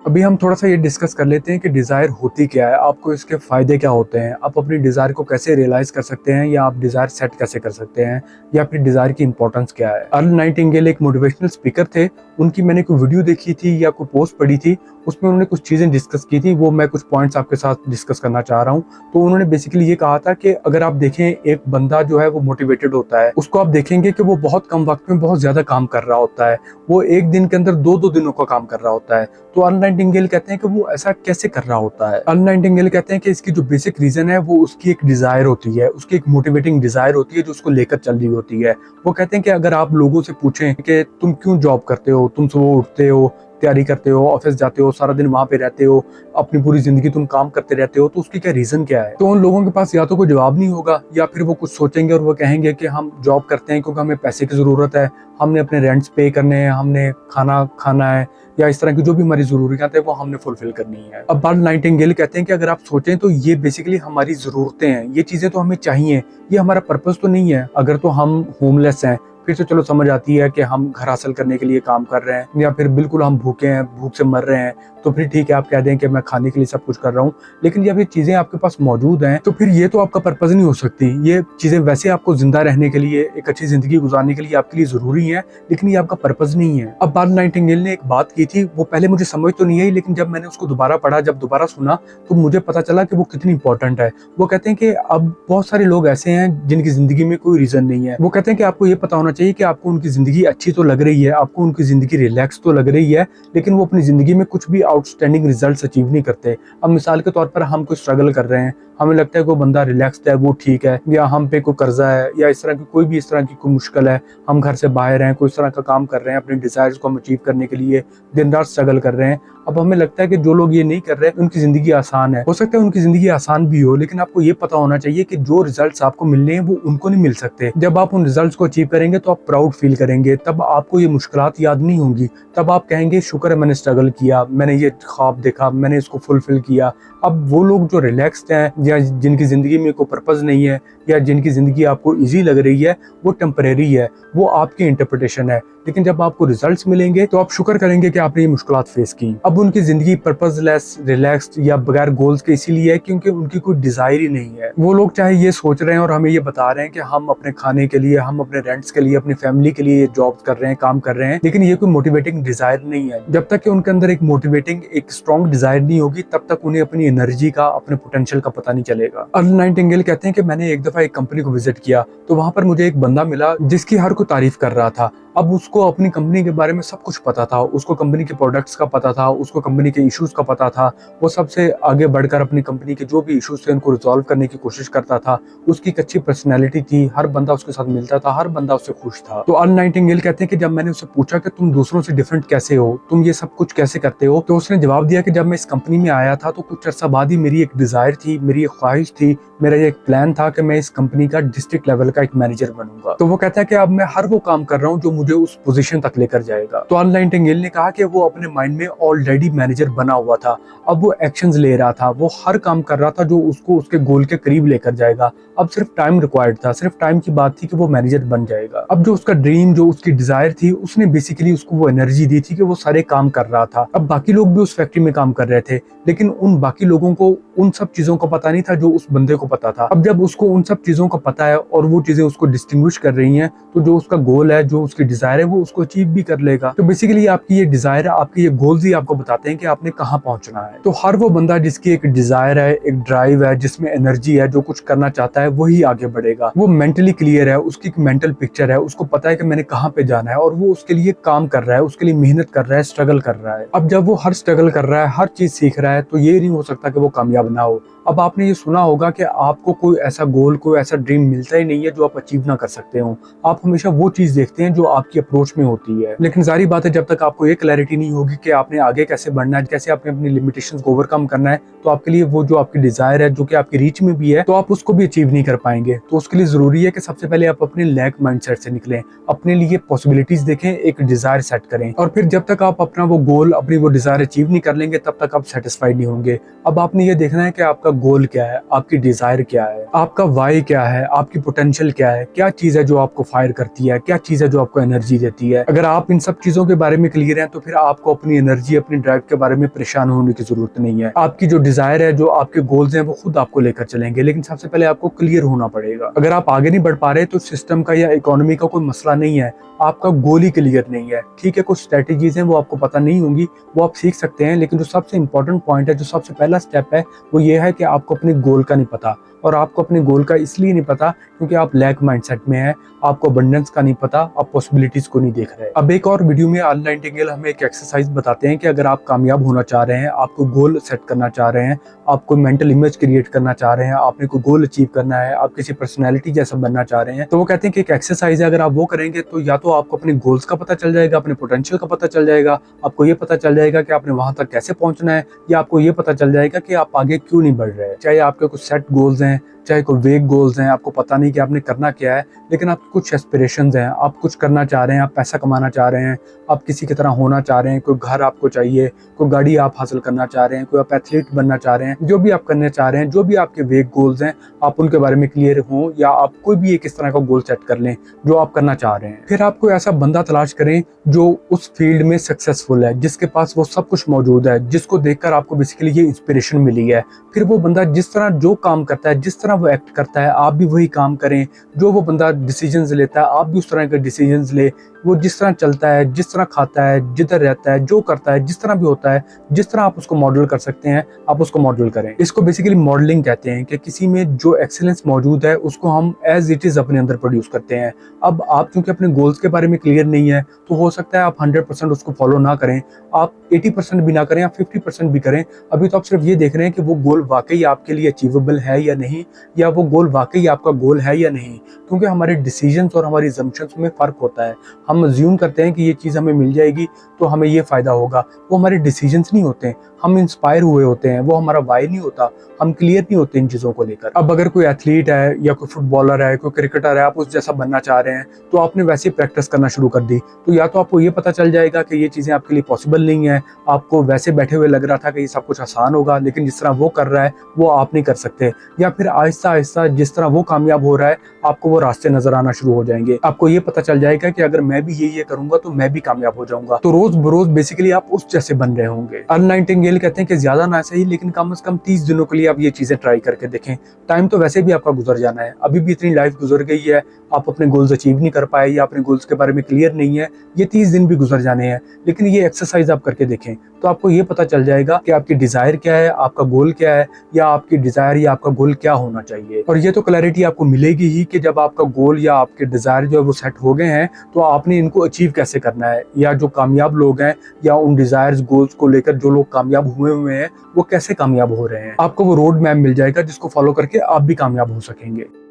अभी हम थोड़ा सा ये डिस्कस कर लेते हैं कि डिज़ायर होती क्या है, आपको इसके फ़ायदे क्या होते हैं, आप अपनी डिज़ायर को कैसे रियलाइज़ कर सकते हैं या आप डिज़ायर सेट कैसे कर सकते हैं या फिर डिज़ायर की इंपॉर्टेंस क्या है। अर्ल नाइटिंगेल एक मोटिवेशनल स्पीकर थे, उनकी मैंने कोई वीडियो देखी थी या कोई पोस्ट पढ़ी थी, उसमें उन्होंने कुछ चीज़ें डिस्कस की थी, वो मैं कुछ पॉइंट्स आपके साथ डिस्कस करना चाह रहा हूँ। तो उन्होंने बेसिकली ये कहा था कि अगर आप देखें एक बंदा जो है वो मोटिवेटेड होता है, उसको आप देखेंगे कि वो बहुत कम वक्त में बहुत ज़्यादा काम कर रहा होता है, वो एक दिन के अंदर 2-2 दिनों का काम कर रहा होता है। तो अर्ल नाइटिंगेल कहते हैं कि वो ऐसा कैसे कर रहा होता है। अर्ल नाइटिंगेल कहते हैं कि इसकी जो बेसिक रीजन है वो उसकी एक डिजायर होती है, उसकी एक मोटिवेटिंग डिजायर होती है जो उसको लेकर चल रही होती है। वो कहते हैं कि अगर आप लोगों से पूछें कि तुम क्यों जॉब करते हो, तुम सुबह उठते हो, तैयारी करते हो, ऑफिस जाते हो, सारा दिन वहां पे रहते हो, अपनी पूरी जिंदगी तुम काम करते रहते हो, तो उसकी क्या रीजन क्या है। तो उन लोगों के पास या तो कोई जवाब नहीं होगा या फिर वो कुछ सोचेंगे और वो कहेंगे कि हम जॉब करते हैं क्योंकि हमें पैसे की जरूरत है, हमने अपने रेंट्स पे करने हैं, हमने खाना खाना है, या इस तरह की जो भी हमारी जरूरियात है वो हमने फुलफिल करनी है। अब अर्ल नाइटिंगेल कहते हैं कि अगर आप सोचें तो ये बेसिकली हमारी जरूरतें हैं, ये चीजें तो हमें चाहिए, ये हमारा पर्पस तो नहीं है। अगर तो हम होमलेस हैं फिर तो चलो समझ आती है कि हम घर हासिल करने के लिए काम कर रहे हैं, या फिर बिल्कुल हम भूखे हैं, भूख से मर रहे हैं, तो फिर ठीक है आप कह दें कि मैं खाने के लिए सब कुछ कर रहा हूँ। लेकिन जब ये चीजें आपके पास मौजूद हैं तो फिर ये तो आपका पर्पस नहीं हो सकती। ये चीजें वैसे आपको जिंदा रहने के लिए, एक अच्छी जिंदगी गुजारने के लिए आपके लिए जरूरी है, लेकिन ये आपका पर्पस नहीं है। अब अर्ल नाइटिंगेल ने एक बात की थी, वो पहले मुझे समझ तो नहीं आई, लेकिन जब मैंने उसको दोबारा पढ़ा, जब दोबारा सुना, तो मुझे पता चला कि वो कितनी इंपॉर्टेंट है। वो कहते हैं कि अब बहुत सारे लोग ऐसे हैं जिनकी जिंदगी में कोई रीजन नहीं है। वो कहते हैं कि आपको ये पता होना चाहिए कि आपको उनकी जिंदगी अच्छी तो लग रही है, आपको उनकी जिंदगी रिलैक्स तो लग रही है, लेकिन वो अपनी जिंदगी में कुछ भी आउटस्टैंडिंग रिजल्ट्स अचीव नहीं करते। अब मिसाल के तौर पर हम कोई स्ट्रगल कर रहे हैं, हमें लगता है कि वो बंदा रिलैक्स्ड है, वो ठीक है, या हम पे कोई कर्जा है, या इस तरह की कोई भी इस तरह की कोई मुश्किल है, हम घर से बाहर हैं, कोई इस तरह का काम कर रहे हैं, अपने डिजायर्स को हम अचीव करने के लिए दिन रात स्ट्रगल कर रहे हैं। अब हमें लगता है कि जो लोग ये नहीं कर रहे उनकी जिंदगी आसान है। हो सकता है उनकी जिंदगी आसान भी हो, लेकिन आपको ये पता होना चाहिए कि जो रिजल्ट्स आपको मिलने हैं वो उनको नहीं मिल सकते। जब आप उन रिजल्ट्स को अचीव करेंगे तो आप प्राउड फील करेंगे, तब आपको ये मुश्किलात याद नहीं होंगी, तब आप कहेंगे शुक्र है मैंने स्ट्रगल किया, मैंने ये ख्वाब देखा, मैंने इसको फुलफिल किया। अब वो लोग जो रिलैक्स्ड हैं या जिनकी जिंदगी में कोई पर्पस नहीं है या जिनकी जिंदगी आपको इजी लग रही है, वो टेम्परेरी है, वो आपकी इंटरप्रिटेशन है। लेकिन जब आपको रिजल्ट्स मिलेंगे तो आप शुक्र करेंगे कि आपने ये मुश्किलात फेस की। अब उनकी जिंदगी पर्पसलेस, रिलैक्स्ड या बगैर गोल्स के इसीलिए है क्योंकि उनकी कोई डिजायर ही नहीं है। वो लोग चाहे ये सोच रहे हैं और हमें ये बता रहे हैं कि हम अपने खाने के लिए, हम अपने रेंट्स के लिए, अपनी फैमिली के लिए जॉब कर रहे हैं, काम कर रहे हैं, लेकिन ये कोई मोटिवेटिंग डिजायर नहीं है। जब तक कि उनके अंदर एक मोटिवेटिंग, एक स्ट्रॉन्ग डिजायर नहीं होगी, तब तक उन्हें अपनी एनर्जी का, अपने पोटेंशियल का पता नहीं चलेगा। अर्ल नाइटिंगेल कहते हैं कि मैंने एक दफा एक कंपनी को विजिट किया, तो वहां पर मुझे एक बंदा मिला जिसकी हर कोई तारीफ कर रहा था। अब उसको अपनी कंपनी के बारे में सब कुछ पता था, उसको कंपनी के प्रोडक्ट्स का पता था, उसको कंपनी के इश्यूज का पता था, वो सबसे आगे बढ़कर अपनी कंपनी के जो भी इश्यूज थे उनको रिजॉल्व करने की कोशिश करता था। उसकी एक अच्छी पर्सनैलिटी थी, हर बंदा उसके साथ मिलता था, हर बंदा उससे खुश था। तो अर्ल नाइटिंगेल कहते हैं कि जब मैंने उससे पूछा कि तुम दूसरों से डिफरेंट कैसे हो, तुम ये सब कुछ कैसे करते हो, तो उसने जवाब दिया कि जब मैं इस कंपनी में आया था तो कुछ अर्सा बाद ही मेरी एक डिजायर थी, मेरी एक ख्वाहिश थी, मेरा ये एक प्लान था कि मैं इस कंपनी का डिस्ट्रिक्ट लेवल का एक मैनेजर बनूंगा। तो वो कहता है कि अब मैं हर वो काम कर रहा हूँ जो मुझे उस पोजीशन तक लेकर जाएगा। तो अर्ल नाइटिंगेल ने कहा कि वो अपने माइंड में ऑलरेडी मैनेजर बना हुआ था, अब वो एक्शंस ले रहा था, वो हर काम कर रहा था जो उसको उसके गोल के करीब लेकर जाएगा। अब सिर्फ टाइम रिक्वायर्ड था, सिर्फ टाइम की बात थी कि वो मैनेजर बन जाएगा। अब जो उसका ड्रीम, जो उसकी डिजायर थी, उसने बेसिकली उसको वो एनर्जी दी थी कि वो सारे काम कर रहा था। अब बाकी लोग भी उस फैक्ट्री में काम कर रहे थे, लेकिन उन बाकी लोगों को उन सब चीजों का पता नहीं था जो उस बंदे को पता था। अब जब उसको उन सब चीजों का पता है और वो चीजें उसको डिस्टिंग्विश कर रही हैं, तो जो उसका गोल है, जो उसकी डिजायर है, वो उसको अचीव भी कर लेगा। तो बेसिकली आपकी ये डिजायर, आपके ये गोल्स ही आपको बताते हैं कि आपने कहाँ पहुंचना है। तो हर वो बंदा जिसकी एक डिजायर है, एक ड्राइव है, जिसमें एनर्जी है, जो कुछ करना चाहता है, वही आगे बढ़ेगा। वो मेंटली क्लियर है, उसकी एक मेंटल पिक्चर है, उसको पता है कि मैंने कहाँ पे जाना है, और वो उसके लिए काम कर रहा है, उसके लिए मेहनत कर रहा है, स्ट्रगल कर रहा है। अब जब वो हर स्ट्रगल कर रहा है, हर चीज सीख रहा है, तो ये नहीं हो सकता कि वो कामयाब ना हो। अब आपने ये सुना होगा कि आपको कोई ऐसा गोल, कोई ऐसा ड्रीम मिलता ही नहीं है जो आप अचीव ना कर सकते हो। आप हमेशा वो चीज देखते हैं जो आपकी अप्रोच में होती है। लेकिन जारी बात है, जब तक आपको ये क्लैरिटी नहीं होगी कि आपने आगे कैसे बढ़ना है, कैसे आपने अपनी लिमिटेशंस को ओवरकम करना है, तो आपके लिए वो जो आपकी डिजायर है, जो कि आपकी रीच में भी है, तो आप उसको भी अचीव नहीं कर पाएंगे। तो उसके लिए जरूरी है कि सबसे पहले आप अपने लैक माइंडसेट से निकलें, अपने लिए पॉसिबिलिटीज देखें, एक डिजायर सेट करें, और फिर जब तक आप अपना वो गोल, अपनी वो डिजायर अचीव नहीं कर लेंगे, तब तक आप सेटिस्फाइड नहीं होंगे। अब आपने ये देखना है कि आपका गोल क्या है, आपकी डिजायर क्या है, आपका वाई क्या है, आपकी पोटेंशियल क्या है, क्या चीज है जो आपको फायर करती है, क्या चीज है जो आपको एनर्जी देती है। अगर आप इन सब चीजों के बारे में क्लियर हैं तो फिर आपको अपनी एनर्जी, अपनी ड्राइव के बारे में परेशान होने की जरूरत नहीं है। आपकी जो डिजायर है, जो आपके गोल्स हैं, वो खुद आपको लेकर चलेंगे, लेकिन सबसे पहले आपको क्लियर होना पड़ेगा। अगर आप आगे नहीं बढ़ पा रहे तो सिस्टम का या इकोनॉमी का कोई मसला नहीं है, आपका गोल ही क्लियर नहीं है। ठीक है, कुछ स्ट्रेटेजीज हैं वो आपको पता नहीं होंगी, वो आप सीख सकते हैं, लेकिन जो सबसे इंपॉर्टेंट पॉइंट है, जो सबसे पहला स्टेप है, वो ये है कि आपको अपने गोल का नहीं पता। और आपको अपने गोल का इसलिए नहीं पता क्योंकि आप लैक माइंडसेट में हैं, आपको अबंडेंस का नहीं पता, आप पॉसिबिलिटीज को नहीं देख रहे। अब एक और वीडियो में अर्ल नाइटिंगेल हमें एक एक्सरसाइज बताते हैं कि अगर आप कामयाब होना चाह रहे हैं, आपको गोल सेट करना चाह रहे हैं, आपको मेंटल इमेज क्रिएट करना चाह रहे हैं, आपने कोई गोल अचीव करना है, आप किसी पर्सनैलिटी जैसा बनना चाह रहे हैं, तो वो कहते हैं कि एक एक्सरसाइज है, अगर आप वो करेंगे तो या तो आपको अपने गोल्स का पता चल जाएगा, अपने पोटेंशियल का पता चल जाएगा, आपको ये पता चल जाएगा कि आपने वहां तक कैसे पहुंचना है, या आपको ये पता चल जाएगा कि आप आगे क्यों नहीं बढ़ रहे। चाहे आपके कुछ सेट गोल्स हैं, चाहे कोई वेग गोल्स हैं, आपको पता नहीं कि आपने करना क्या है, लेकिन आप कुछ एस्पिरेशंस हैं, आप कुछ करना चाह रहे हैं, आप पैसा कमाना चाह रहे हैं, आप किसी की तरह होना चाह रहे हैं, कोई घर आपको चाहिए, कोई गाड़ी आप हासिल करना चाह रहे हैं, कोई आप एथलीट बनना चाह रहे हैं, जो भी आप करना चाह रहे हैं, जो भी आपके वेग गोल्स हैं, आप उनके बारे में क्लियर हों, या आप कोई भी एक इस तरह का गोल सेट कर लें जो आप करना चाह रहे हैं। फिर आप कोई ऐसा बंदा तलाश करें जो उस फील्ड में सक्सेसफुल है, जिसके पास वो सब कुछ मौजूद है, जिसको देखकर आपको बेसिकली ये इंस्पिरेशन मिली है। फिर वो बंदा जिस तरह जो काम करता है, जिस तरह वो एक्ट करता है, आप भी वही काम करें। जो वो बंदा डिसीजंस लेता है, आप भी उस तरह के डिसीजंस ले। वो जिस तरह चलता है, जिस तरह खाता है, जिधर रहता है, जो करता है, जिस तरह भी होता है, जिस तरह आप उसको मॉडल कर सकते हैं, आप उसको मॉडल करें। इसको बेसिकली मॉडलिंग कहते हैं कि किसी में जो एक्सीलेंस मौजूद है उसको हम एज इट इज अपने अंदर प्रोड्यूस करते हैं। अब आप क्योंकि अपने गोल्स के बारे में क्लियर नहीं है, तो हो सकता है आप 100% उसको फॉलो ना करें, आप 80% भी ना करें, आप 50% भी करें। अभी तो आप सिर्फ ये देख रहे हैं कि वो गोल वाकई आपके लिए अचीवेबल है या नहीं, या वो गोल वाकई आपका गोल है या नहीं। क्योंकि हमारे डिसीजंस और हमारी assumptions में फर्क होता है। हम अज्यूम करते हैं कि ये चीज़ हमें मिल जाएगी तो हमें ये फायदा होगा, वो हमारे डिसीजंस नहीं होते हैं। हम इंस्पायर हुए होते हैं, वो हमारा वाई नहीं होता, हम क्लियर नहीं होते इन चीज़ों को लेकर। अब अगर कोई एथलीट है, या कोई फुटबॉलर है, कोई क्रिकेटर है, आप उस जैसा बनना चाह रहे हैं, तो आपने वैसे प्रैक्टिस करना शुरू कर दी, तो या तो आपको ये पता चल जाएगा कि ये चीज़ें आपके लिए पॉसिबल नहीं है, आपको वैसे बैठे हुए लग रहा था कि ये सब कुछ आसान होगा, लेकिन जिस तरह वो कर रहा है वो आप नहीं कर सकते। या फिर आहिस्ता आहिस्ता जिस तरह वो कामयाब हो रहा है, आपको वो रास्ते नजर आना शुरू हो जाएंगे। आपको ये पता चल जाएगा कि अगर मैं भी ये करूंगा तो मैं भी कामयाब हो जाऊंगा। तो रोज बरोज बेसिकली आप उस जैसे बन रहे होंगे। अर्ल नाइटिंगेल कहते हैं कि ज्यादा ना सही, लेकिन कम से कम 30 दिनों के लिए आप ये चीजें ट्राई करके देखें। टाइम तो वैसे भी आपका गुजर जाना है, अभी भी इतनी लाइफ गुजर गई है, आप अपने गोल्स अचीव नहीं कर पाए, या अपने गोल्स के बारे में क्लियर नहीं है, ये 30 दिन भी गुजर जाने हैं। लेकिन ये एक्सरसाइज आप करके देखें तो आपको ये पता चल जाएगा कि आपकी डिजायर क्या है, आपका गोल क्या है, या आपकी डिजायर या आपका गोल क्या होना चाहिए। और ये तो क्लैरिटी आपको मिलेगी ही कि जब आपका गोल या आपके डिजायर जो है वो सेट हो गए हैं, तो आपने इनको अचीव कैसे करना है, या जो कामयाब लोग हैं या उन डिजायर्स गोल्स को लेकर जो लोग कामयाब हुए हैं वो कैसे कामयाब हो रहे हैं। आपको वो रोड मैप मिल जाएगा जिसको फॉलो करके आप भी कामयाब हो सकेंगे।